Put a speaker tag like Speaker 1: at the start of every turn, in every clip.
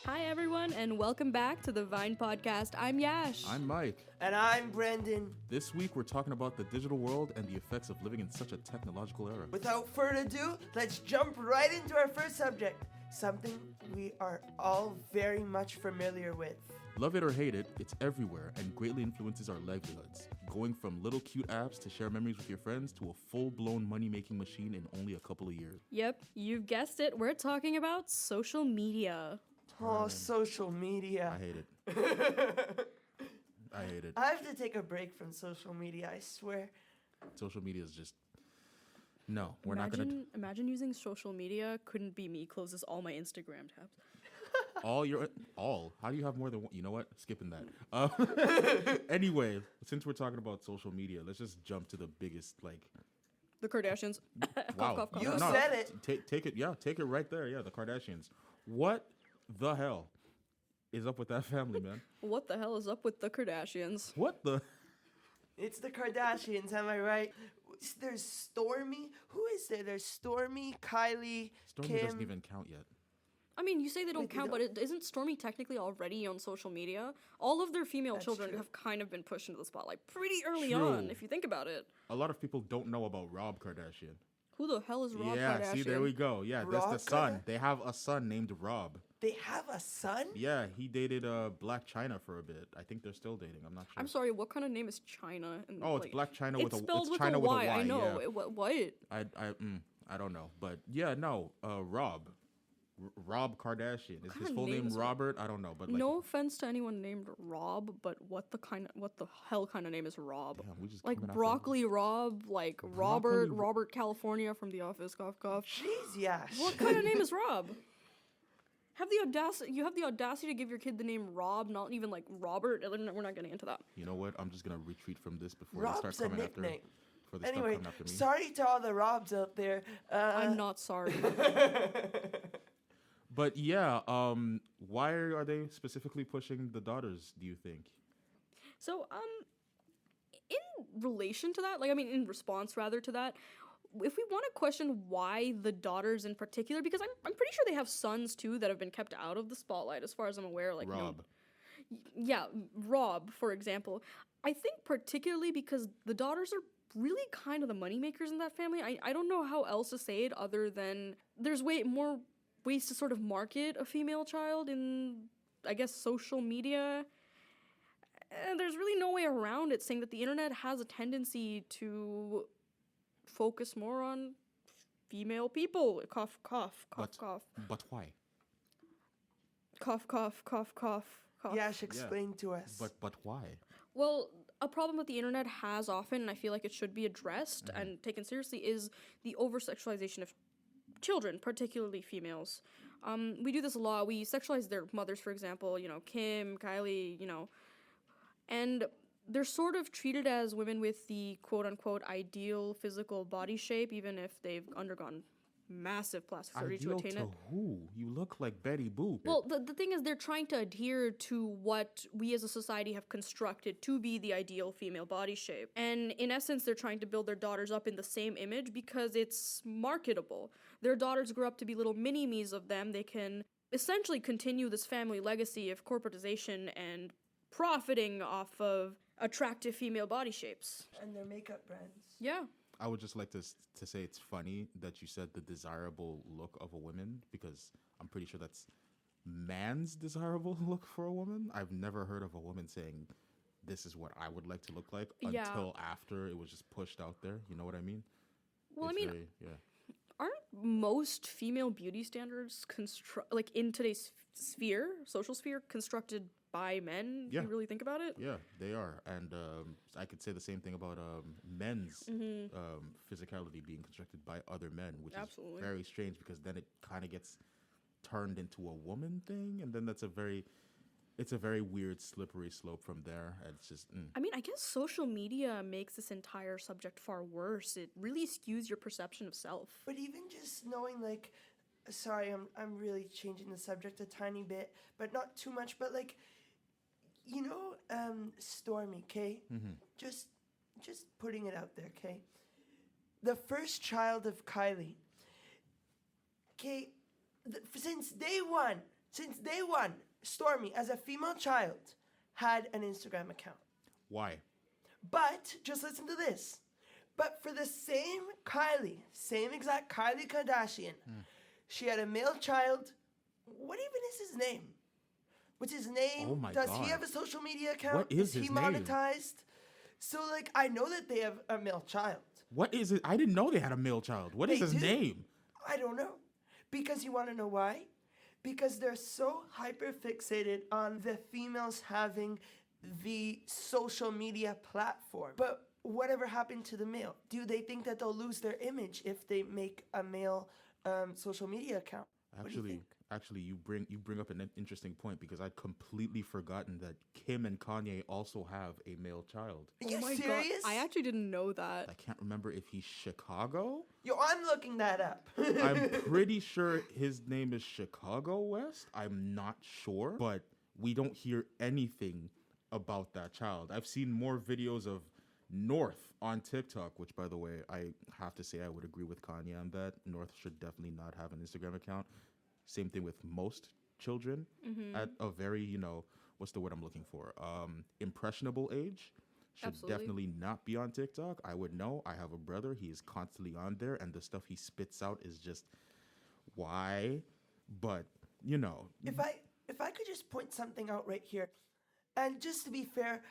Speaker 1: Hi, everyone, and welcome back to the Vine Podcast. I'm Yash.
Speaker 2: I'm Mike.
Speaker 3: And I'm Brendan.
Speaker 2: This week we're talking about the digital world and the effects of living in such a technological era.
Speaker 3: Without further ado, let's jump right into our first subject. Something we are all very much familiar with.
Speaker 2: Love it or hate it, it's everywhere and greatly influences our livelihoods. Going from little cute apps to share memories with your friends to a full-blown money-making machine in only a couple of years.
Speaker 1: Yep, you've guessed it. We're talking about social media.
Speaker 3: Oh, social media.
Speaker 2: I hate it. I hate it.
Speaker 3: I have to take a break from social media, I swear.
Speaker 2: Social media is just... No, we're not going to...
Speaker 1: Imagine using social media. Couldn't be me. Closes all my Instagram tabs.
Speaker 2: All? How do you have more than one? You know what? Skipping that. Anyway, since we're talking about social media, let's just jump to the biggest,
Speaker 1: The Kardashians.
Speaker 2: Wow.
Speaker 1: Cough, cough,
Speaker 3: You
Speaker 1: cough.
Speaker 3: said it.
Speaker 2: Take it. Yeah, take it right there. Yeah, the Kardashians. What the hell is up with that family, man?
Speaker 1: What the hell is up with the Kardashians?
Speaker 2: What the?
Speaker 3: It's the Kardashians, am I right? There's Stormy. Who is there? There's Stormy, Kylie,
Speaker 2: Stormy
Speaker 3: Kim.
Speaker 2: doesn't even count yet.
Speaker 1: I mean, you say they don't
Speaker 3: Wait, they
Speaker 1: count,
Speaker 3: don't?
Speaker 1: but isn't Stormy technically already on social media? All of their female
Speaker 3: That's
Speaker 1: children
Speaker 3: true.
Speaker 1: have kind of been pushed into the spotlight pretty early
Speaker 2: True.
Speaker 1: on, if you think about it.
Speaker 2: A lot of people don't know about Rob Kardashian.
Speaker 1: Who the hell is Rob
Speaker 2: yeah,
Speaker 1: Kardashian?
Speaker 2: see, there we go. Yeah, that's
Speaker 3: Rob
Speaker 2: the son.
Speaker 3: Karda-
Speaker 2: They have a son named Rob.
Speaker 3: They have a son?
Speaker 2: Yeah, he dated Black China for a bit. I think they're still dating. I'm not sure.
Speaker 1: I'm sorry, what kind of name is China? And,
Speaker 2: Oh, it's Black China with
Speaker 1: it's
Speaker 2: a
Speaker 1: spelled
Speaker 2: it's
Speaker 1: with
Speaker 2: China
Speaker 1: a
Speaker 2: with a
Speaker 1: Y.
Speaker 2: Y.
Speaker 1: I know.
Speaker 2: Yeah.
Speaker 1: What?
Speaker 2: I don't know, but yeah, no. Rob. Rob Kardashian. Is his
Speaker 1: kinda
Speaker 2: full
Speaker 1: name
Speaker 2: name
Speaker 1: is that?
Speaker 2: Robert? I don't know, but
Speaker 1: No offense to anyone named Rob, but what the hell kind of name is Rob?
Speaker 2: Damn, we just
Speaker 1: Like
Speaker 2: coming after
Speaker 1: broccoli Rob, like Robert California from The Office, cough cough.
Speaker 3: Jeez, Yash.
Speaker 1: What kind of name is Rob? You have the audacity to give your kid the name Rob, not even like Robert. We're not getting into that.
Speaker 2: You know what? I'm just gonna retreat from this before they
Speaker 3: Rob's
Speaker 2: start
Speaker 3: a
Speaker 2: coming after.
Speaker 3: nickname.
Speaker 2: Before they start
Speaker 3: Anyway,
Speaker 2: coming after me.
Speaker 3: sorry to all the Robs out there.
Speaker 1: I'm not sorry.
Speaker 2: But yeah, why are they specifically pushing the daughters? Do you think?
Speaker 1: So, in relation to that, in response rather to that, if we want to question why the daughters in particular, because I'm pretty sure they have sons too that have been kept out of the spotlight as far as I'm aware. Like
Speaker 2: Rob.
Speaker 1: Yeah, Rob, for example. I think particularly because the daughters are really kind of the moneymakers in that family. I don't know how else to say it other than there's way more ways to sort of market a female child in, I guess, social media. And there's really no way around it, saying that the internet has a tendency to focus more on female people. Cough, cough, cough, cough.
Speaker 2: But why?
Speaker 1: Cough, cough, cough, cough, cough.
Speaker 3: Yash, explain to us.
Speaker 2: But why?
Speaker 1: Well, a problem that the internet has often, and I feel like it should be addressed and taken seriously, is the over-sexualization of children, particularly females. We do this a lot. We sexualize their mothers, for example, Kim, Kylie, and they're sort of treated as women with the quote-unquote ideal physical body shape, even if they've undergone massive plastic surgery to
Speaker 2: Ideal
Speaker 1: attain
Speaker 2: to
Speaker 1: it.
Speaker 2: who? You look like Betty Boop.
Speaker 1: Well, the thing is, they're trying to adhere to what we as a society have constructed to be the ideal female body shape. And in essence, they're trying to build their daughters up in the same image because it's marketable. Their daughters grow up to be little mini-me's of them. They can essentially continue this family legacy of corporatization and profiting off of attractive female body shapes.
Speaker 3: And their makeup brands.
Speaker 1: Yeah.
Speaker 2: I would just like to say it's funny that you said the desirable look of a woman, because I'm pretty sure that's man's desirable look for a woman. I've never heard of a woman saying, this is what I would like to look like,
Speaker 1: Yeah.
Speaker 2: until after it was just pushed out there. You know what I mean?
Speaker 1: Well,
Speaker 2: It's yeah.
Speaker 1: aren't most female beauty standards in today's social sphere constructed by men?
Speaker 2: Yeah.
Speaker 1: If you really think about it?
Speaker 2: Yeah, they are. And I could say the same thing about men's physicality being constructed by other men, which
Speaker 1: Absolutely.
Speaker 2: is very strange, because then it kind of gets turned into a woman thing. And then it's a very weird, slippery slope from there. And it's just...
Speaker 1: I guess social media makes this entire subject far worse. It really skews your perception of self.
Speaker 3: But even just knowing, sorry, I'm really changing the subject a tiny bit, but not too much. But Stormy, okay?
Speaker 2: Mm-hmm.
Speaker 3: Just putting it out there, okay? The first child of Kylie, okay? Since day one, Since day one, Stormy, as a female child, had an Instagram account.
Speaker 2: Why?
Speaker 3: But, just listen to this. But for the same exact Kylie Kardashian, she had a male child. What even is his name? What's his name?
Speaker 2: Oh my
Speaker 3: Does
Speaker 2: God.
Speaker 3: he have a social media account?
Speaker 2: What is
Speaker 3: he
Speaker 2: his name?
Speaker 3: monetized? So, like, I know that they have a male child.
Speaker 2: What is it? I didn't know they had a male child. What is
Speaker 3: They
Speaker 2: his
Speaker 3: do.
Speaker 2: name?
Speaker 3: I don't know. Because you want to know why? Because they're so hyper fixated on the females having the social media platform. But whatever happened to the male? Do they think that they'll lose their image if they make a male social media account? What do you think?
Speaker 2: Actually, you bring up an interesting point because I'd completely forgotten that Kim and Kanye also have a male child.
Speaker 3: Are you
Speaker 1: Oh my
Speaker 3: serious?
Speaker 1: God. I actually didn't know that.
Speaker 2: I can't remember if he's Chicago.
Speaker 3: Yo, I'm looking that up.
Speaker 2: I'm pretty sure his name is Chicago West. I'm not sure, but we don't hear anything about that child. I've seen more videos of North on TikTok, which, by the way, I have to say I would agree with Kanye on that. North should definitely not have an Instagram account. Same thing with most children at a very, what's the word I'm looking for? Impressionable age should
Speaker 1: Absolutely.
Speaker 2: definitely not be on TikTok. I would know. I have a brother. He is constantly on there, and the stuff he spits out is just why. But,
Speaker 3: If I could just point something out right here, and just to be fair,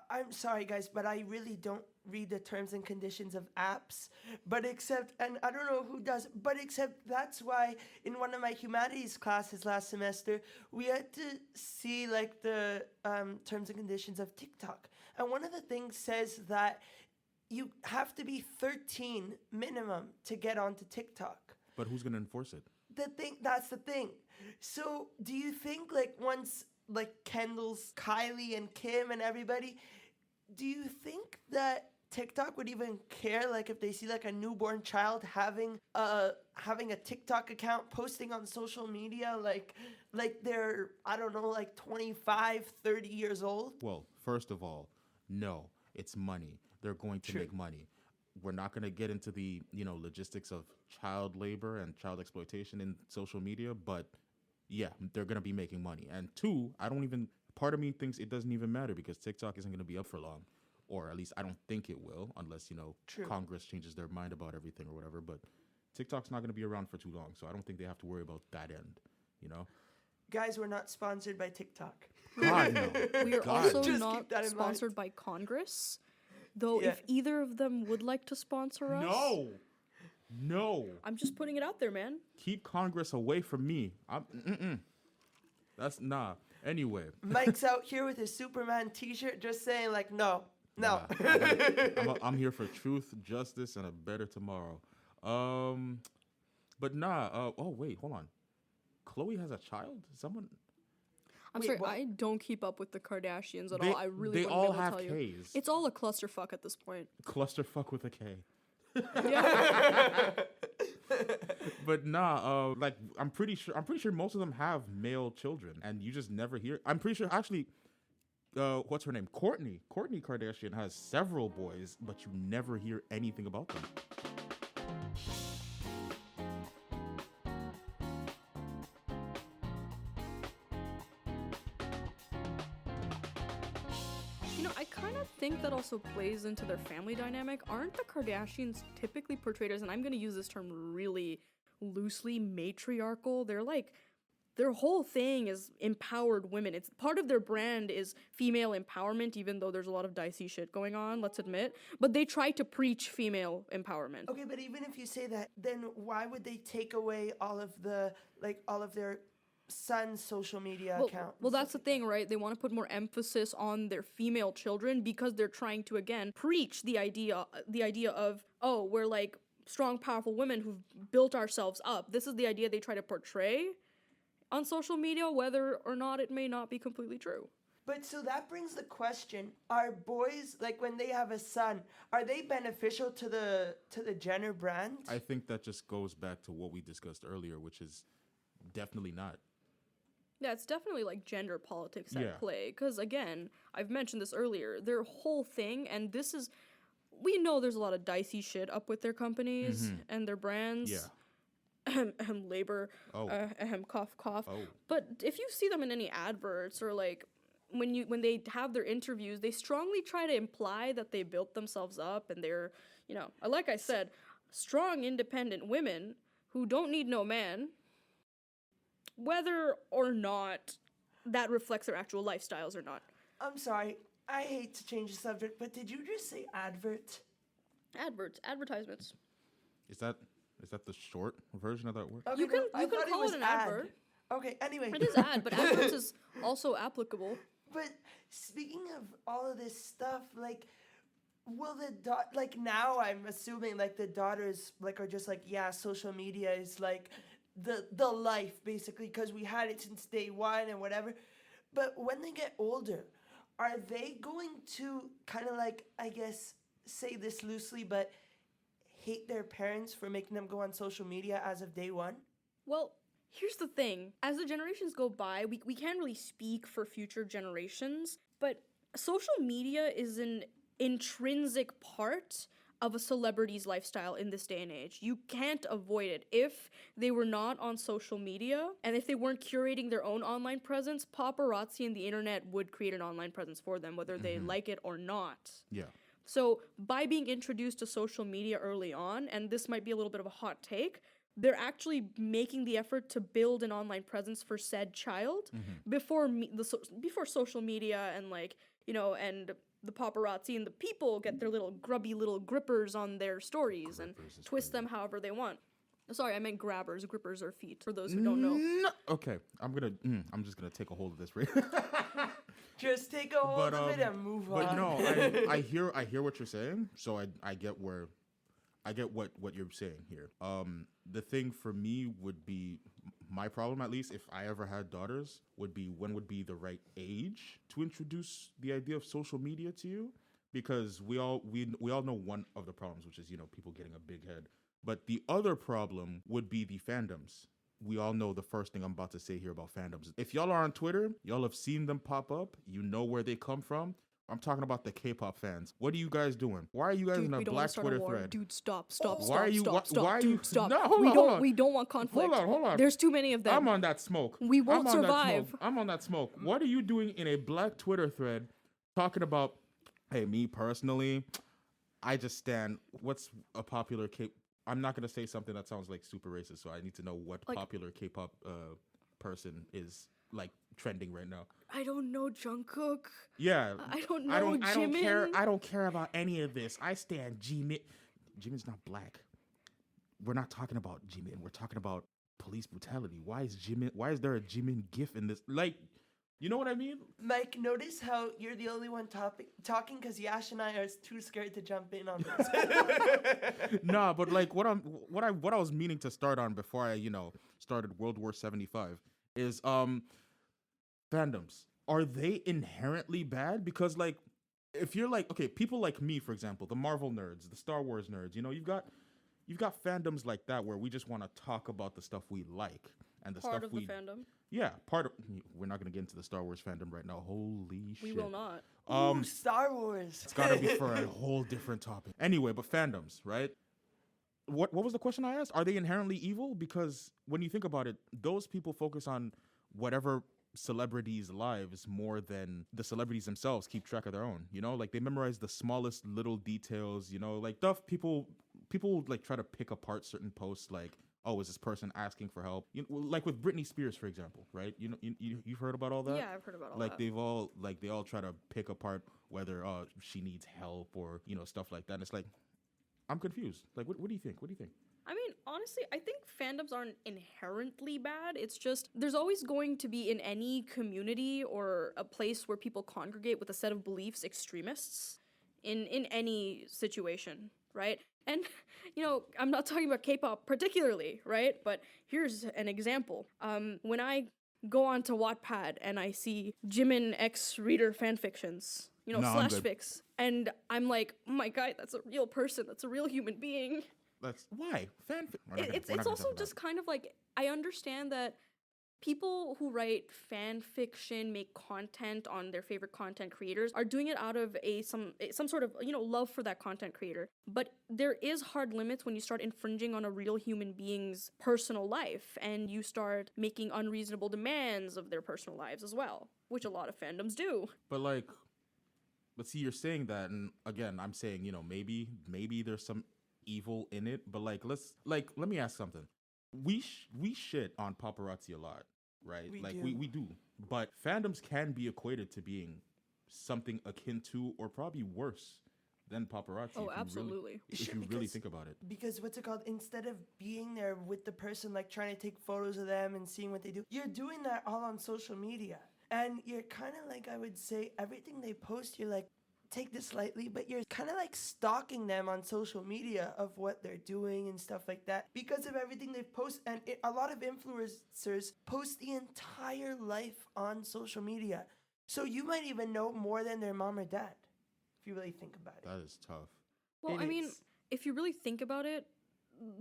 Speaker 3: I'm sorry guys, but I really don't read the terms and conditions of apps. But except, and I don't know who does, but except that's why in one of my humanities classes last semester, we had to see like the terms and conditions of TikTok. And one of the things says that you have to be 13 minimum to get onto TikTok.
Speaker 2: but who's going to enforce it?
Speaker 3: That's the thing. So do you think like once like Kendall's, Kylie and Kim and everybody, do you think that TikTok would even care like if they see like a newborn child having a TikTok account posting on social media like they're, I don't know, like 25, 30 years old?
Speaker 2: Well, first of all, no, it's money. They're going to
Speaker 3: True.
Speaker 2: make money. We're not going to get into the, logistics of child labor and child exploitation in social media, but yeah, they're going to be making money. And two, part of me thinks it doesn't even matter because TikTok isn't going to be up for long. Or at least I don't think it will unless,
Speaker 3: True.
Speaker 2: Congress changes their mind about everything or whatever. But TikTok's not going to be around for too long. So I don't think they have to worry about that end,
Speaker 3: Guys, we're not sponsored by TikTok.
Speaker 2: God, no.
Speaker 1: We are
Speaker 2: God.
Speaker 1: also
Speaker 3: Just
Speaker 1: not
Speaker 3: keep that in
Speaker 1: sponsored by Congress. Though
Speaker 3: Yeah.
Speaker 1: if either of them would like to sponsor us,
Speaker 2: No.
Speaker 1: I'm just putting it out there, man.
Speaker 2: Keep Congress away from me. That's nah. Anyway.
Speaker 3: Mike's out here with his Superman t-shirt just saying like, no.
Speaker 2: Nah, I'm here for truth, justice, and a better tomorrow. But nah. Oh wait, hold on. Chloe has a child. Someone.
Speaker 1: I'm
Speaker 3: Wait,
Speaker 1: sorry,
Speaker 3: what?
Speaker 1: I don't keep up with the Kardashians at
Speaker 2: They-
Speaker 1: all. I really
Speaker 2: they
Speaker 1: wouldn't
Speaker 2: all
Speaker 1: be able
Speaker 2: have
Speaker 1: to tell you.
Speaker 2: Ks.
Speaker 1: It's all a clusterfuck at this point.
Speaker 2: Clusterfuck with a K.
Speaker 1: Yeah.
Speaker 2: But nah. I'm pretty sure most of them have male children, and you just never hear. I'm pretty sure actually. What's her name? Kourtney Kardashian has several boys, but you never hear anything about them.
Speaker 1: I kind of think that also plays into their family dynamic. Aren't the Kardashians typically portrayed as, and I'm going to use this term really loosely, matriarchal? They're like, their whole thing is empowered women. It's part of their brand is female empowerment, even though there's a lot of dicey shit going on, let's admit. But they try to preach female empowerment.
Speaker 3: Okay, but even if you say that, then why would they take away all of their son's social media accounts?
Speaker 1: Well, that's the thing, right? They want to put more emphasis on their female children because they're trying to, again, preach the idea of, oh, we're like strong, powerful women who've built ourselves up. This is the idea they try to portray on social media, whether or not it may not be completely true.
Speaker 3: But so that brings the question, are boys, like when they have a son, are they beneficial to the Jenner brand?
Speaker 2: I think that just goes back to what we discussed earlier, which is definitely not.
Speaker 1: Yeah, it's definitely like gender politics at
Speaker 2: Yeah.
Speaker 1: play. Because again, I've mentioned this earlier, their whole thing, and this is, we know there's a lot of dicey shit up with their companies and their brands.
Speaker 2: Yeah.
Speaker 1: labor,
Speaker 2: Oh.
Speaker 1: cough, cough.
Speaker 2: Oh.
Speaker 1: But if you see them in any adverts or like when they have their interviews, they strongly try to imply that they built themselves up and they're, like I said, strong, independent women who don't need no man, whether or not that reflects their actual lifestyles or not.
Speaker 3: I'm sorry. I hate to change the subject, but did you just say advert?
Speaker 1: Advertisements.
Speaker 2: Is that the short version of that word?
Speaker 3: Okay,
Speaker 1: You can
Speaker 3: I thought
Speaker 1: call
Speaker 3: was
Speaker 1: it an
Speaker 3: ad.
Speaker 1: advert.
Speaker 3: Okay, anyway.
Speaker 1: It is ad, but adverts is also applicable.
Speaker 3: But speaking of all of this stuff, like, will like now I'm assuming like the daughters like are just like, yeah, social media is like the life basically because we had it since day one and whatever. But when they get older, are they going to kind of like, I guess, say this loosely, but hate their parents for making them go on social media as of day one?
Speaker 1: Well, here's the thing. As the generations go by, we can't really speak for future generations, but social media is an intrinsic part of a celebrity's lifestyle in this day and age. You can't avoid it. If they were not on social media, and if they weren't curating their own online presence, paparazzi and the internet would create an online presence for them, whether they like it or not.
Speaker 2: Yeah.
Speaker 1: So by being introduced to social media early on, and this might be a little bit of a hot take, they're actually making the effort to build an online presence for said child before social media and and the paparazzi and the people get their little grubby little grippers on their stories and twist them however they want. Sorry, I meant grabbers. Grippers are feet, for those who don't know.
Speaker 2: No. Okay, I'm just gonna take a hold of this.
Speaker 3: Just take a hold of it and move on.
Speaker 2: But no, I hear what you're saying. So I get what you're saying here. The thing for me would be, my problem at least, if I ever had daughters, would be when would be the right age to introduce the idea of social media to you, because we all know one of the problems, which is people getting a big head, but the other problem would be the fandoms. We all know the first thing I'm about to say here about fandoms. If y'all are on Twitter, y'all have seen them pop up. You know where they come from. I'm talking about the K-pop fans. What are you guys doing? Why are you guys in a black Twitter thread?
Speaker 1: Dude, stop.
Speaker 2: Why are you?
Speaker 1: Dude, stop.
Speaker 2: No, hold on.
Speaker 1: We don't want conflict.
Speaker 2: Hold on.
Speaker 1: There's too many of them.
Speaker 2: I'm on that smoke.
Speaker 1: We won't survive.
Speaker 2: I'm on that smoke. What are you doing in a black Twitter thread talking about, hey, me personally, I just stand, what's a popular I'm not going to say something that sounds like super racist, so I need to know what popular K-pop person is like trending right now.
Speaker 1: I don't know, Jungkook.
Speaker 2: Yeah.
Speaker 1: I don't know,
Speaker 2: Jimin. I don't care about any of this. I stand Jimin. Jimin's not black. We're not talking about Jimin. We're talking about police brutality. Why is there a Jimin gif in this? Like, you know what I mean?
Speaker 3: Mike, notice how you're the only one talking because Yash and I are too scared to jump in on this.
Speaker 2: Nah, but like what I was meaning to start on before I started World War 75 is fandoms. Are they inherently bad? Because like, if you're like, okay, people like me, for example, the Marvel nerds, the Star Wars nerds, you've got fandoms like that where we just want to talk about the stuff we like and the
Speaker 1: Part
Speaker 2: stuff
Speaker 1: of the fandom.
Speaker 2: Yeah, we're not gonna get into the Star Wars fandom right now. Holy shit.
Speaker 1: We will not.
Speaker 3: Ooh, Star Wars.
Speaker 2: It's gotta be for a whole different topic. Anyway, but fandoms, right? What was the question I asked? Are they inherently evil? Because when you think about it, those people focus on whatever celebrities' lives more than the celebrities themselves keep track of their own. Like they memorize the smallest little details. Like stuff people like try to pick apart certain posts. Like, oh, is this person asking for help? Like with Britney Spears, for example, right? You've heard about all that?
Speaker 1: Yeah, I've heard about all
Speaker 2: like
Speaker 1: that.
Speaker 2: They all try to pick apart whether she needs help or stuff like that. And it's like, I'm confused. Like, what do you think? What do you think?
Speaker 1: I mean, honestly, I think fandoms aren't inherently bad. It's just there's always going to be in any community or a place where people congregate with a set of beliefs extremists in any situation, right? And, I'm not talking about K-pop particularly, right? But here's an example. When I go on to Wattpad and I see Jimin X reader fanfictions, slash fics, and I'm like, oh my God, that's a real person. That's a real human being.
Speaker 2: That's why fanfic.
Speaker 1: It's also just kind of like, I understand that People who write fan fiction, make content on their favorite content creators are doing it out of some sort of, love for that content creator. But there is hard limits when you start infringing on a real human being's personal life and you start making unreasonable demands of their personal lives as well, which a lot of fandoms do.
Speaker 2: But like, but see, you're saying that, and again, I'm saying, maybe there's some evil in it, but like, let me ask something. We shit on paparazzi a lot, right? We do. But fandoms can be equated to being something akin to, or probably worse than paparazzi.
Speaker 1: Oh, absolutely.
Speaker 2: If you really think about it.
Speaker 3: Because what's it called? Instead of being there with the person, like trying to take photos of them and seeing what they do, you're doing that all on social media. And you're kind of like, I would say, everything they post, you're like, take this lightly, but you're kind of like stalking them on social media of what they're doing and stuff like that because of everything they post. And a lot of influencers post the entire life on social media. So you might even know more than their mom or dad, if you really think about it.
Speaker 2: That is tough.
Speaker 1: Well, if you really think about it,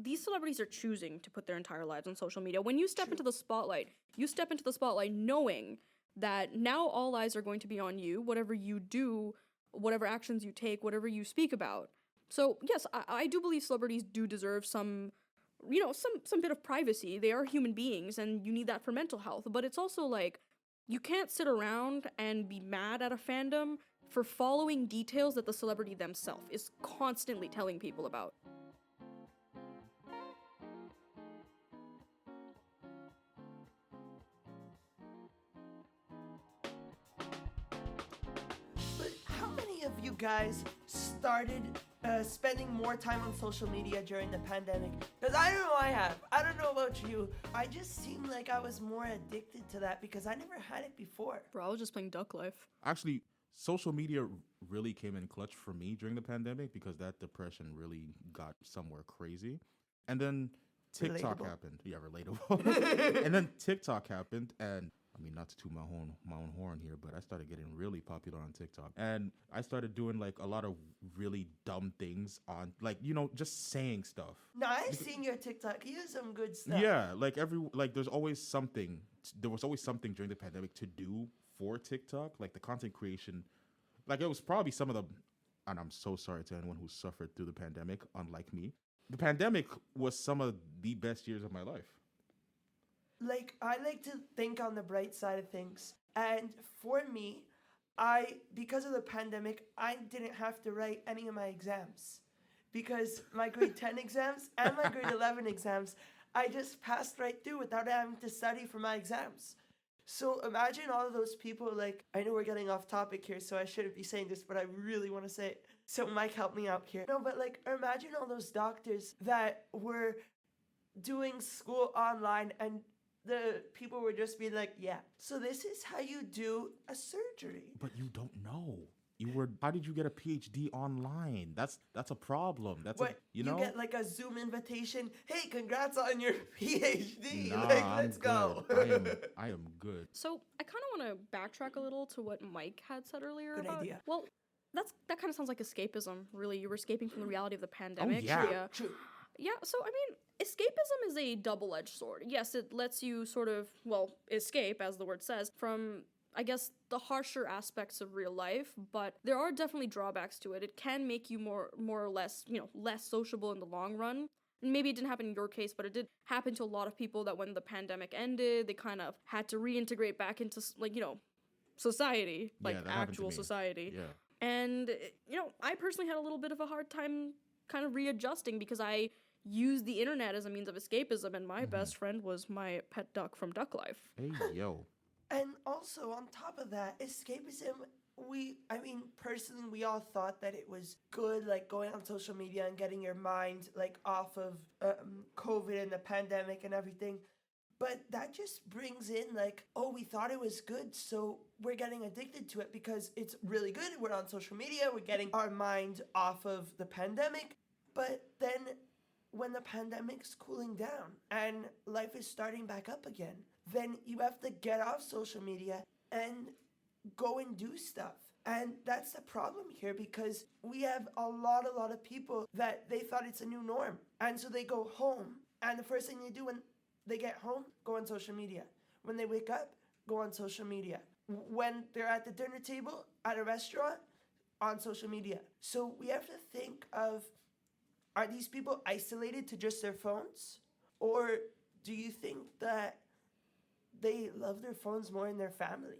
Speaker 1: these celebrities are choosing to put their entire lives on social media. When you step into the spotlight, you step into the spotlight knowing that now all eyes are going to be on you, whatever you do, whatever actions you take, whatever you speak about. So yes, I do believe celebrities do deserve some bit of privacy. They are human beings and you need that for mental health. But it's also like, you can't sit around and be mad at a fandom for following details that the celebrity themselves is constantly telling people about.
Speaker 3: You guys started spending more time on social media during the pandemic? Because I know I have. I don't know about you. I just seemed like I was more addicted to that because I never had it before.
Speaker 1: Bro, I was just playing Duck Life.
Speaker 2: Actually, social media really came in clutch for me during the pandemic because that depression really got somewhere crazy. And then TikTok happened. Yeah, relatable. And then TikTok happened, and I mean, not to toot my own horn here, but I started getting really popular on TikTok. And I started doing like a lot of really dumb things on, like, just saying stuff.
Speaker 3: No, I've seen your TikTok. You have some good stuff.
Speaker 2: Yeah, there was always something during the pandemic to do for TikTok. Like the content creation, like it was probably some of the, and I'm so sorry to anyone who suffered through the pandemic, unlike me. The pandemic was some of the best years of my life.
Speaker 3: Like, I like to think on the bright side of things. And for me, because of the pandemic, I didn't have to write any of my exams. Because my grade 10 exams and my grade 11 exams, I just passed right through without having to study for my exams. So imagine all of those people, like, I know we're getting off topic here, so I shouldn't be saying this, but I really want to say it. So Mike, help me out here. No, but like, imagine all those doctors that were doing school online and the people were just being like, yeah, so this is how you do a surgery.
Speaker 2: But you don't know. How did you get a PhD online? That's a problem. You
Speaker 3: get like a Zoom invitation. Hey, congrats on your PhD.
Speaker 2: Nah,
Speaker 3: let's go.
Speaker 2: I am good.
Speaker 1: So I kind of want to backtrack a little to what Mike had said earlier.
Speaker 3: Good idea.
Speaker 1: Well, that kind of sounds like escapism, really. You were escaping from the reality of the pandemic.
Speaker 2: Oh, yeah.
Speaker 3: True.
Speaker 1: Yeah, so I mean, escapism is a double-edged sword. Yes, it lets you sort of, escape, as the word says, from, I guess, the harsher aspects of real life, but there are definitely drawbacks to it. It can make you more or less, less sociable in the long run. And maybe it didn't happen in your case, but it did happen to a lot of people that when the pandemic ended, they kind of had to reintegrate back into, society, actual society.
Speaker 2: Yeah.
Speaker 1: And, I personally had a little bit of a hard time kind of readjusting because I used the internet as a means of escapism, and my best friend was my pet duck from Duck Life.
Speaker 2: Hey, yo.
Speaker 3: And also, on top of that, escapism, personally, we all thought that it was good, like, going on social media and getting your mind, like, off of COVID and the pandemic and everything. But that just brings in, like, oh, we thought it was good, so we're getting addicted to it because it's really good. We're on social media. We're getting our mind off of the pandemic. But then when the pandemic's cooling down and life is starting back up again, then you have to get off social media and go and do stuff. And that's the problem here because we have a lot of people that they thought it's a new norm. And so they go home, and the first thing they do when they get home, go on social media. when they wake up, go on social media. When they're at the dinner table at a restaurant, on social media. So we have to think of, are these people isolated to just their phones? Or do you think that they love their phones more than their family?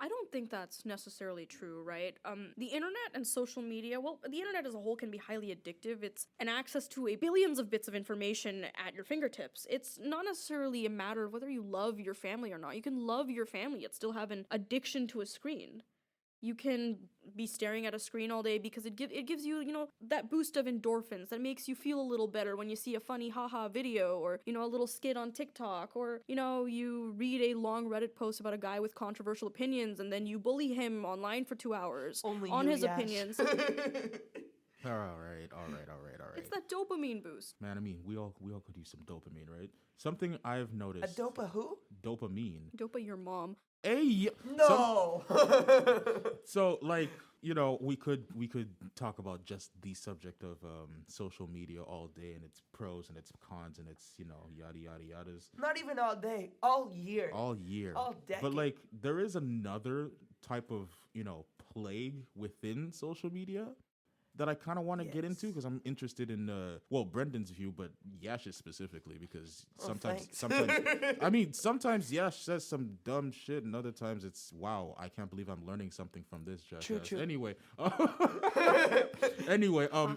Speaker 1: I don't think that's necessarily true, right? The internet and social media, well, the internet as a whole can be highly addictive. It's an access to billions of bits of information at your fingertips. It's not necessarily a matter of whether you love your family or not. You can love your family yet still have an addiction to a screen. You can be staring at a screen all day because it gives you, that boost of endorphins that makes you feel a little better when you see a funny haha video or, a little skit on TikTok or, you read a long Reddit post about a guy with controversial opinions and then you bully him online for 2 hours on his
Speaker 3: Yash.
Speaker 1: opinions.
Speaker 2: All right.
Speaker 1: It's that dopamine boost.
Speaker 2: Man, I mean, we all could use some dopamine, right? Something I've
Speaker 3: A
Speaker 2: noticed.
Speaker 3: dopa who?
Speaker 2: Dopamine.
Speaker 1: Dopa your mom.
Speaker 2: Hey,
Speaker 3: No.
Speaker 2: so like, we could talk about just the subject of social media all day and its pros and its cons and its yada yada yadas
Speaker 3: Not even all day, all year.
Speaker 2: all year.
Speaker 3: All decade.
Speaker 2: But like, there is another type of plague within social media that I kind of want to get into
Speaker 3: Yes.
Speaker 2: because I'm interested in Brendan's view, but Yash's specifically because
Speaker 3: thanks.
Speaker 2: sometimes Yash says some dumb shit and other times it's wow, I can't believe I'm learning something from this jackass.
Speaker 3: True.
Speaker 2: Anyway,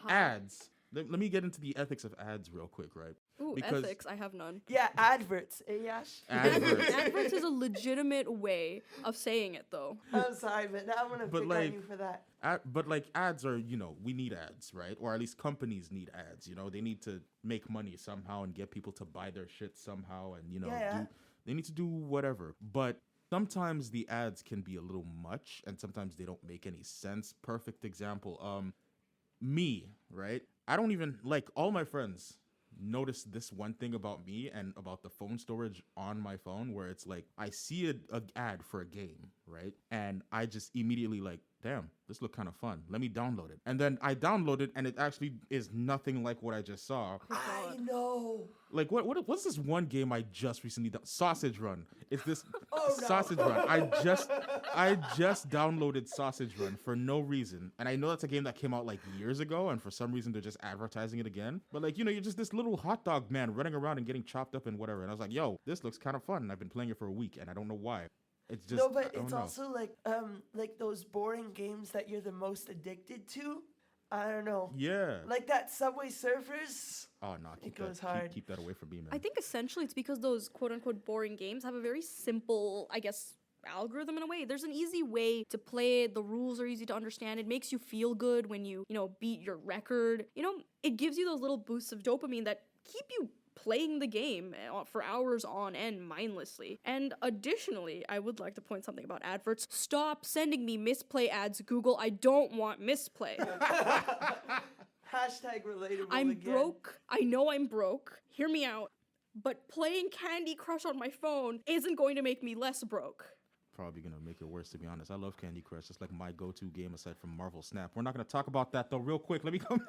Speaker 2: ads. Let me get into the ethics of ads real quick, right?
Speaker 1: Ooh,
Speaker 2: Because-
Speaker 1: ethics, I have none.
Speaker 3: Yeah, adverts. Eh, Yash?
Speaker 2: Adverts.
Speaker 1: Adverts is a legitimate way of saying it, though.
Speaker 3: I'm sorry, but now I'm going to
Speaker 2: But
Speaker 3: pick
Speaker 2: like-
Speaker 3: on you for that.
Speaker 2: But like ads are, we need ads, right? Or at least companies need ads. They need to make money somehow and get people to buy their shit somehow, and
Speaker 3: Yeah.
Speaker 2: they need to do whatever. But sometimes the ads can be a little much, and sometimes they don't make any sense. Perfect example, me, right? I don't even like all my friends notice this one thing about me and about the phone storage on my phone where it's like I see a ad for a game, right? And I just immediately like, damn, this look kind of fun. Let me download it. And then I download it and it actually is nothing like what I just saw.
Speaker 3: I know.
Speaker 2: Like what's this one game I just recently done? Sausage Run. It's this
Speaker 3: Oh, no.
Speaker 2: Sausage Run. I just downloaded Sausage Run for no reason. And I know that's a game that came out like years ago and for some reason they're just advertising it again. But like, you're just this little hot dog man running around and getting chopped up and whatever. And I was like, yo, this looks kind of fun. And I've been playing it for a week and I don't know why. It's just
Speaker 3: No, but
Speaker 2: I don't
Speaker 3: it's
Speaker 2: know.
Speaker 3: also like those boring games that you're the most addicted to. I don't know.
Speaker 2: Yeah.
Speaker 3: Like that Subway Surfers.
Speaker 2: Oh no,
Speaker 3: It goes hard.
Speaker 2: keep that away from me, man.
Speaker 1: I think essentially it's because those quote unquote boring games have a very simple, I guess, algorithm in a way. There's an easy way to play it. The rules are easy to understand. It makes you feel good when you beat your record. It gives you those little boosts of dopamine that keep you playing the game for hours on end mindlessly. And additionally, I would like to point something about adverts. Stop sending me misplay ads, Google. I don't want misplay.
Speaker 3: Hashtag relatable
Speaker 1: I'm
Speaker 3: again.
Speaker 1: broke. I know I'm broke. Hear me out. But playing Candy Crush on my phone isn't going to make me less broke.
Speaker 2: Probably gonna make it worse, to be honest. I love Candy Crush. It's like my go-to game aside from Marvel Snap. We're not gonna talk about that though. Real quick, let me come.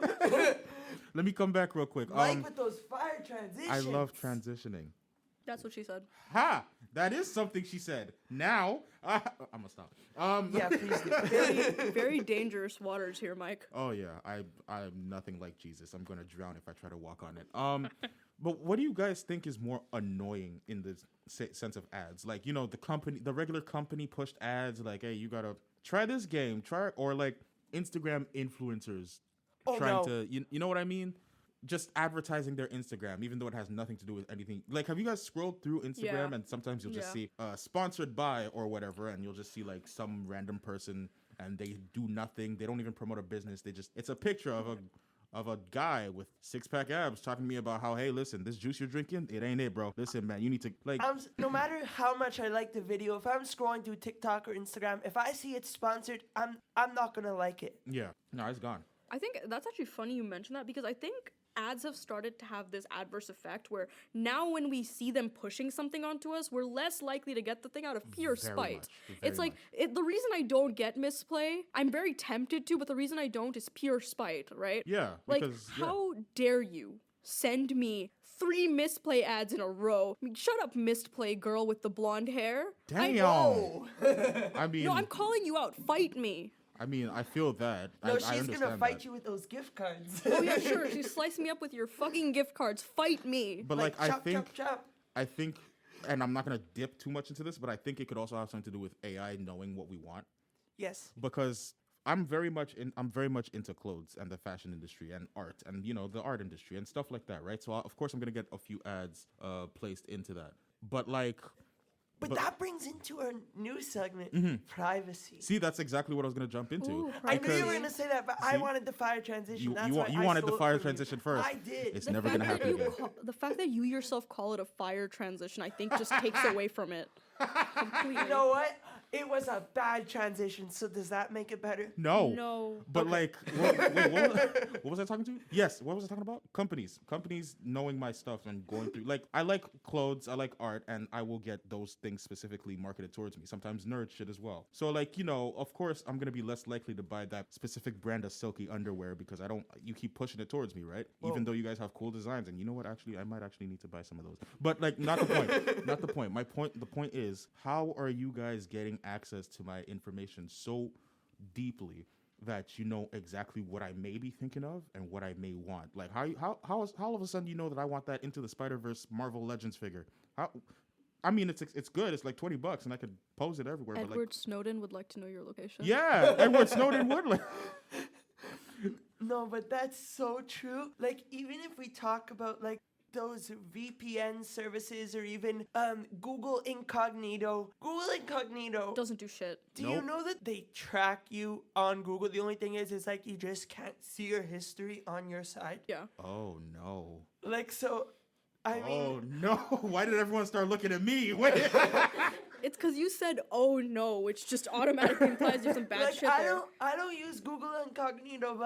Speaker 2: Let me come back real quick.
Speaker 3: Like with those fire transitions.
Speaker 2: I love transitioning.
Speaker 1: That's what she said.
Speaker 2: Ha! That is something she said. Now, I'm gonna stop.
Speaker 3: Yeah, please do.
Speaker 1: Very, very dangerous waters here, Mike.
Speaker 2: Oh yeah, I'm nothing like Jesus. I'm gonna drown if I try to walk on it. But what do you guys think is more annoying in the sense of ads? Like, the regular company pushed ads like, hey, you gotta try this game, or like Instagram influencers trying to, you know what I mean? Just advertising their Instagram, even though it has nothing to do with anything. Like, have you guys scrolled through Instagram
Speaker 1: Yeah.
Speaker 2: and sometimes you'll just
Speaker 1: Yeah.
Speaker 2: see sponsored by or whatever, and you'll just see like some random person and they do nothing. They don't even promote a business. It's a picture of a guy with 6-pack abs talking to me about how, hey, listen, this juice you're drinking, it ain't it, bro. Listen, man, you need to like.
Speaker 3: No matter how much I like the video, if I'm scrolling through TikTok or Instagram, if I see it's sponsored, I'm not gonna like it.
Speaker 2: Yeah, no, it's gone.
Speaker 1: I think that's actually funny you mentioned that because I think ads have started to have this adverse effect where now when we see them pushing something onto us, we're less likely to get the thing out of pure
Speaker 2: Very
Speaker 1: spite.
Speaker 2: much,
Speaker 1: It's
Speaker 2: very
Speaker 1: like the reason I don't get misplay, I'm very tempted to, but the reason I don't is pure spite, right?
Speaker 2: Yeah,
Speaker 1: Like,
Speaker 2: because
Speaker 1: how dare you send me 3 misplay ads in a row. I mean, shut up, misplay girl with the blonde hair.
Speaker 2: Damn.
Speaker 3: Whoa.
Speaker 2: I mean,
Speaker 1: No, I'm calling you out. Fight me.
Speaker 2: I feel that.
Speaker 3: No,
Speaker 2: I
Speaker 3: she's
Speaker 2: understand
Speaker 3: gonna fight
Speaker 2: that.
Speaker 3: you with those gift cards.
Speaker 1: Oh yeah, sure. She sliced me up with your fucking gift cards. Fight me.
Speaker 2: But like,
Speaker 3: chop, chop, chop.
Speaker 2: I think, and I'm not gonna dip too much into this, but I think it could also have something to do with AI knowing what we want.
Speaker 3: Yes.
Speaker 2: Because I'm very much into clothes and the fashion industry and art and the art industry and stuff like that, right? So of course I'm gonna get a few ads placed into that. But like,
Speaker 3: But that brings into our new segment, privacy.
Speaker 2: see, that's exactly what I was gonna jump into.
Speaker 1: Ooh,
Speaker 3: I knew you were
Speaker 1: Because-
Speaker 3: gonna say that, but I wanted the fire transition. That's
Speaker 2: you
Speaker 3: why I
Speaker 2: wanted the
Speaker 3: stole it
Speaker 2: fire
Speaker 3: from you.
Speaker 2: transition first.
Speaker 3: I did.
Speaker 2: It's
Speaker 1: The
Speaker 2: never
Speaker 1: fact
Speaker 2: gonna
Speaker 1: that
Speaker 2: happen
Speaker 1: you
Speaker 2: again.
Speaker 1: the fact that you yourself call it a fire transition, I think, just takes away from it completely.
Speaker 3: You know what? It was a bad transition, so does that make it better?
Speaker 1: No.
Speaker 2: But like, what was I talking to? Yes, what was I talking about? Companies knowing my stuff and going through. Like, I like clothes, I like art, and I will get those things specifically marketed towards me. Sometimes nerd shit as well. So like, of course, I'm gonna be less likely to buy that specific brand of silky underwear because you keep pushing it towards me, right?
Speaker 3: Whoa.
Speaker 2: Even though you guys have cool designs, and you know what? Actually, I might actually need to buy some of those. But like, not the point. Not the point. The point is, how are you guys getting access to my information so deeply that you know exactly what I may be thinking of and what I may want? Like, how all of a sudden you know that I want that Into the Spider-Verse Marvel Legends figure? I mean, it's good. It's like $20, and I could pose it everywhere.
Speaker 1: Edward
Speaker 2: but like,
Speaker 1: Snowden would like to know your location.
Speaker 2: yeah, Edward Snowden would like.
Speaker 3: No, but that's so true. Like, even if we talk about like those VPN services or even Google Incognito.
Speaker 1: Doesn't do shit.
Speaker 3: Do you know that they track you on Google? The only thing is like you just can't see your history on your side.
Speaker 1: Yeah.
Speaker 2: Oh no.
Speaker 3: Like, so, I mean...
Speaker 2: Oh no! Why did everyone start looking at me? Wait.
Speaker 1: It's because you said, oh no, which just automatically implies there's some bad
Speaker 3: like,
Speaker 1: shit there.
Speaker 3: I don't use Google Incognito,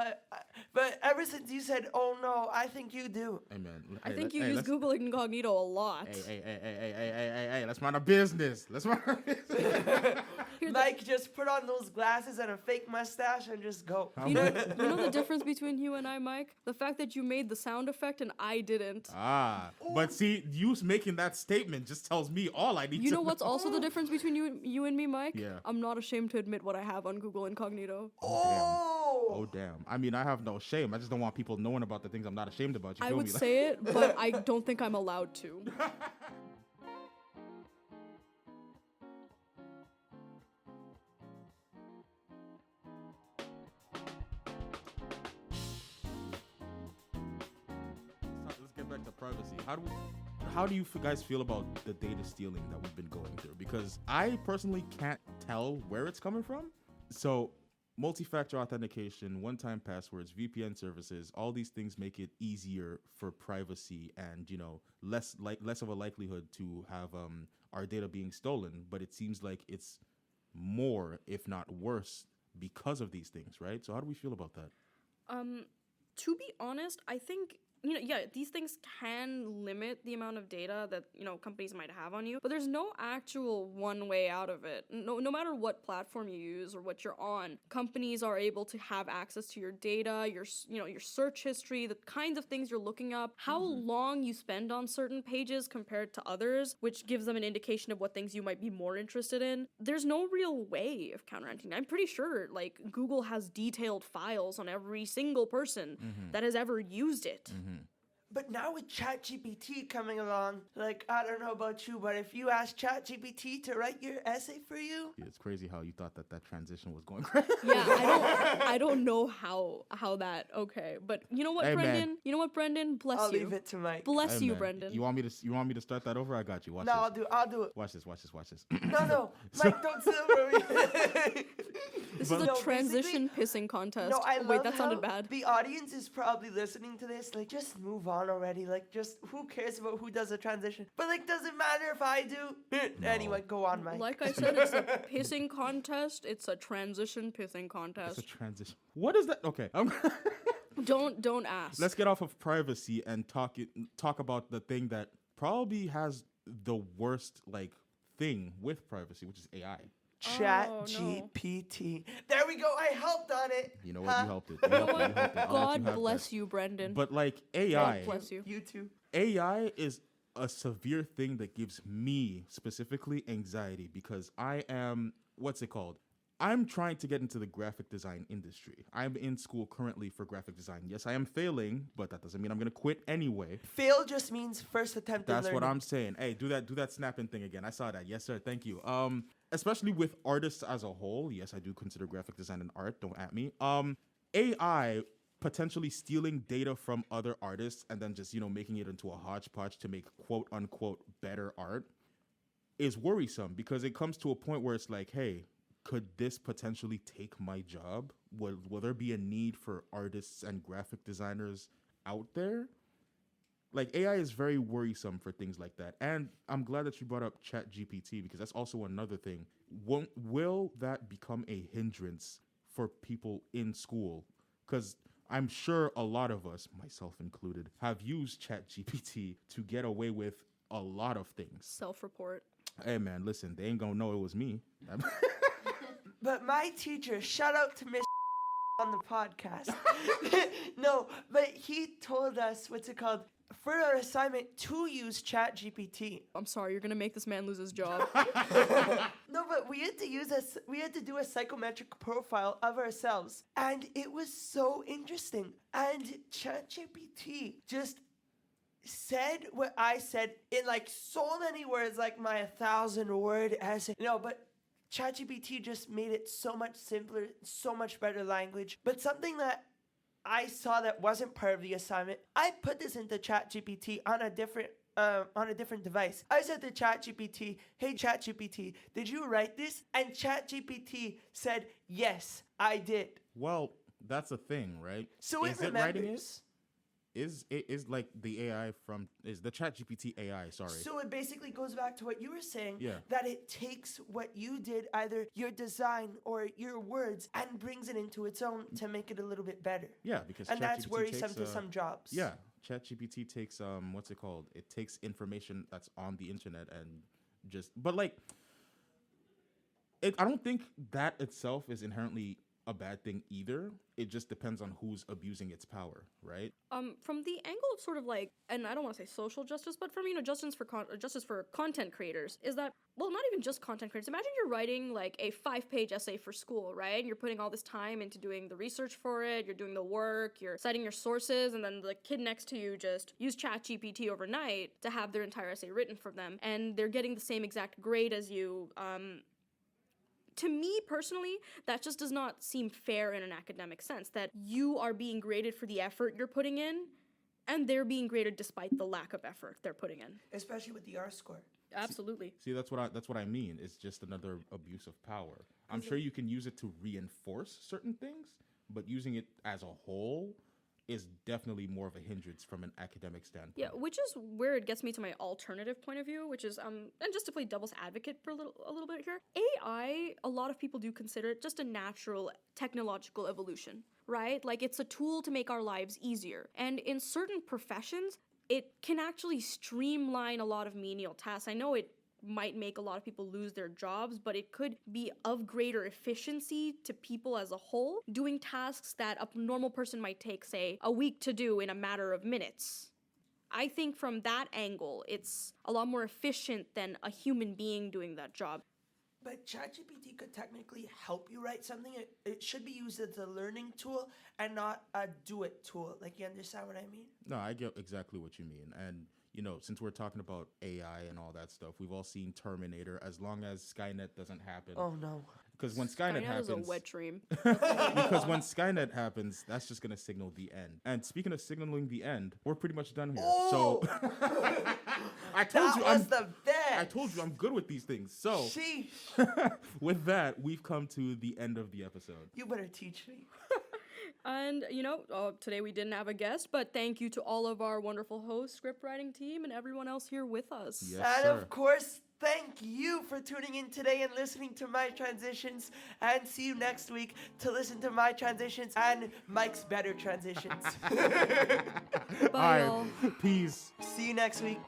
Speaker 3: but ever since you said, oh no, I think you do.
Speaker 2: Hey man.
Speaker 1: I think you use Google Incognito a lot.
Speaker 2: Hey, let's mind our business. Let's mind our business.
Speaker 3: Like, just put on those glasses and a fake mustache and just go.
Speaker 1: You know the difference between you and I, Mike? The fact that you made the sound effect and I didn't.
Speaker 2: But see, you making that statement just tells me all I need to know.
Speaker 1: You know what's also the difference between you and me, Mike?
Speaker 2: Yeah.
Speaker 1: I'm not ashamed to admit what I have on Google Incognito.
Speaker 2: Oh damn. I mean, I have no shame. I just don't want people knowing about the things I'm not ashamed about. You
Speaker 1: I
Speaker 2: feel
Speaker 1: would
Speaker 2: me?
Speaker 1: say it, but I don't think I'm allowed to.
Speaker 2: Let's get back to privacy. How do you guys feel about the data stealing that we've been going through? Because I personally can't tell where it's coming from. So multi-factor authentication, one-time passwords, VPN services, all these things make it easier for privacy and, less of a likelihood to have our data being stolen. But it seems like it's more, if not worse, because of these things, right? So how do we feel about that?
Speaker 1: To be honest, I think these things can limit the amount of data that, companies might have on you, but there's no actual one way out of it. No matter what platform you use or what you're on, companies are able to have access to your data, your search history, the kinds of things you're looking up, how long you spend on certain pages compared to others, which gives them an indication of what things you might be more interested in. There's no real way of counteracting. I'm pretty sure, like, Google has detailed files on every single person that has ever used it.
Speaker 3: But now with ChatGPT coming along, like, I don't know about you, but if you ask ChatGPT to write your essay for you...
Speaker 2: Yeah, it's crazy how you thought that transition was going crazy.
Speaker 1: Yeah, I don't know how that, okay. But you know what,
Speaker 2: Hey,
Speaker 1: Brendan?
Speaker 2: man.
Speaker 1: You know what, Brendan? Bless
Speaker 3: I'll
Speaker 1: you.
Speaker 3: leave it to Mike.
Speaker 1: Bless
Speaker 2: Hey,
Speaker 1: you,
Speaker 2: man,
Speaker 1: Brendan.
Speaker 2: You want me to start that over? I got you. Watch
Speaker 3: No,
Speaker 2: this.
Speaker 3: I'll do it.
Speaker 2: Watch this.
Speaker 3: No, Mike, don't steal it from me.
Speaker 1: This
Speaker 2: But-
Speaker 1: is a
Speaker 3: No,
Speaker 1: transition pissing contest.
Speaker 3: No, I
Speaker 1: Wait,
Speaker 3: love
Speaker 1: that
Speaker 3: how
Speaker 1: sounded bad.
Speaker 3: the audience is probably listening to this. Like, just move on already. Like, just who cares about who does a transition? But like, doesn't matter if I do. Anyway, go on, Mike.
Speaker 1: Like I said, it's a pissing contest. It's a transition pissing
Speaker 2: It's
Speaker 1: contest.
Speaker 2: a transition. What is that? Okay.
Speaker 1: Don't ask.
Speaker 2: Let's get off of privacy and talk about the thing that probably has the worst thing with privacy, which is AI.
Speaker 3: Chat
Speaker 1: Oh, no.
Speaker 3: GPT. There we go. I helped on it.
Speaker 2: You know what?
Speaker 3: Huh?
Speaker 2: You helped it. You helped it. You helped it. I'll let
Speaker 1: God
Speaker 2: you have
Speaker 1: bless
Speaker 2: that.
Speaker 1: you, Brendan.
Speaker 2: But like
Speaker 1: God
Speaker 2: AI,
Speaker 1: bless you.
Speaker 3: You too.
Speaker 2: AI is a severe thing that gives me specifically anxiety because I am, what's it called? I'm trying to get into the graphic design industry. I'm in school currently for graphic design. Yes, I am failing, but that doesn't mean I'm going to quit anyway.
Speaker 3: Fail just means first attempt at
Speaker 2: That's
Speaker 3: learning.
Speaker 2: what I'm saying. Hey, do that snapping thing again. I saw that. Yes, sir. Thank you. Especially with artists as a whole. Yes, I do consider graphic design an art. Don't at me. AI potentially stealing data from other artists and then just, making it into a hodgepodge to make quote unquote better art is worrisome because it comes to a point where it's like, hey, could this potentially take my job? Will there be a need for artists and graphic designers out there? Like, AI is very worrisome for things like that. And I'm glad that you brought up ChatGPT because that's also another thing. Will that become a hindrance for people in school? Because I'm sure a lot of us, myself included, have used ChatGPT to get away with a lot of things.
Speaker 1: Self-report.
Speaker 2: Hey, man, listen, they ain't gonna know it was me.
Speaker 3: But my teacher, shout out to Miss on the podcast. No, but he told us, what's it called? For our assignment to use ChatGPT.
Speaker 1: I'm sorry, you're gonna make this man lose his job.
Speaker 3: No, but we had to do a psychometric profile of ourselves. And it was so interesting. And ChatGPT just said what I said in like so many words, like my 1,000-word essay. No, but ChatGPT just made it so much simpler, so much better language. But something that I saw that wasn't part of the assignment, I put this into ChatGPT on a different device. I said to ChatGPT, "Hey ChatGPT, did you write this?" And ChatGPT said, "Yes, I did."
Speaker 2: Well, that's a thing, right?
Speaker 3: So
Speaker 2: is
Speaker 3: it
Speaker 2: it writing it?
Speaker 3: remembers.
Speaker 2: Is like the AI is the ChatGPT AI? Sorry.
Speaker 3: So it basically goes back to what you were saying,
Speaker 2: Yeah.
Speaker 3: that it takes what you did, either your design or your words, and brings it into its own to make it a little bit better.
Speaker 2: Yeah, because
Speaker 3: And that's
Speaker 2: ChatGPT
Speaker 3: worrisome
Speaker 2: takes,
Speaker 3: to some jobs.
Speaker 2: Yeah, ChatGPT takes what's it called? It takes information that's on the internet and but like I don't think that itself is inherently a bad thing either. It just depends on who's abusing its power, right?
Speaker 1: From the angle of sort of like, and I don't want to say social justice, but from justice for content creators, is that, well, not even just content creators. Imagine you're writing like a 5-page essay for school, right? And you're putting all this time into doing the research for it. You're doing the work. You're citing your sources, and then the kid next to you just use ChatGPT overnight to have their entire essay written for them, and they're getting the same exact grade as you. To me personally, that just does not seem fair in an academic sense, that you are being graded for the effort you're putting in, and they're being graded despite the lack of effort they're putting in.
Speaker 3: Especially with the R score.
Speaker 1: Absolutely.
Speaker 2: See, that's what I mean. It's just another abuse of power. I'm sure you can use it to reinforce certain things, but using it as a whole is definitely more of a hindrance from an academic standpoint.
Speaker 1: Yeah, which is where it gets me to my alternative point of view, which is and just to play devil's advocate for a little bit here. AI, a lot of people do consider it just a natural technological evolution, right? Like, it's a tool to make our lives easier. And in certain professions, it can actually streamline a lot of menial tasks. I know it might make a lot of people lose their jobs, but it could be of greater efficiency to people as a whole, doing tasks that a normal person might take, say, a week to do in a matter of minutes. I think from that angle, it's a lot more efficient than a human being doing that job.
Speaker 3: But ChatGPT could technically help you write something. It should be used as a learning tool and not a do-it tool. Like, you understand what I mean?
Speaker 2: No, I get exactly what you mean. And, since we're talking about AI and all that stuff, we've all seen Terminator. As long as Skynet doesn't happen.
Speaker 3: Oh, no.
Speaker 2: Because when Skynet happens...
Speaker 1: is a wet dream.
Speaker 2: Because when Skynet happens, that's just going to signal the end. And speaking of signaling the end, we're pretty much done here.
Speaker 3: Oh!
Speaker 2: So I told
Speaker 3: That
Speaker 2: you
Speaker 3: was the best.
Speaker 2: I told you I'm good with these things. So
Speaker 3: Sheesh.
Speaker 2: with that, we've come to the end of the episode.
Speaker 3: You better teach me.
Speaker 1: And, today we didn't have a guest, but thank you to all of our wonderful hosts, scriptwriting team, and everyone else here with us.
Speaker 2: Yes,
Speaker 3: And
Speaker 2: sir.
Speaker 3: of course, thank you for tuning in today and listening to my transitions. And see you next week to listen to my transitions and Mike's better transitions.
Speaker 1: Bye, y'all.
Speaker 2: Peace.
Speaker 3: See you next week.